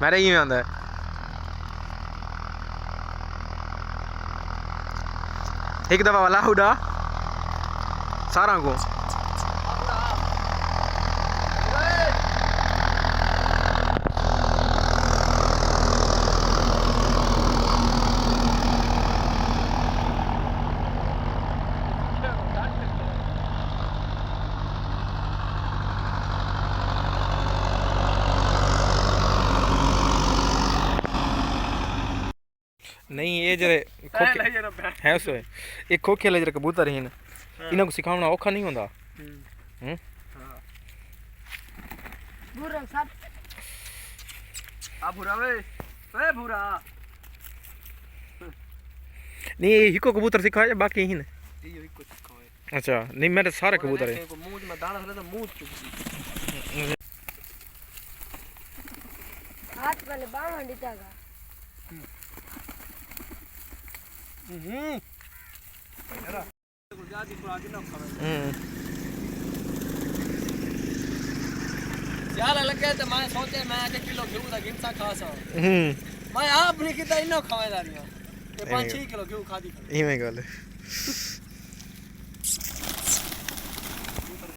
मेरा ही आंदा है एक दफा वाला उड़ा सारा को नहीं ये जरे है उस ये खोखे वाले जरे कबूतर हैं इन्हां को सिखाना औखा नहीं होंदा भूरा सब आ भूरा वे भूरा नहीं ये हिको कबूतर सिखाया बाकी ही ने यो हिको सिखाए अच्छा नहीं मेरे सारे कबूतर है मुंह में दाना था तो मुंह चुप हाथ वाले बाण डिटागा यार लगे तो मैं सोचे मैं एक किलो घी दा गिनसा खासा मैं आप नहीं किता इनो खवाए दानिया 5-6 किलो घी खादी इवें गल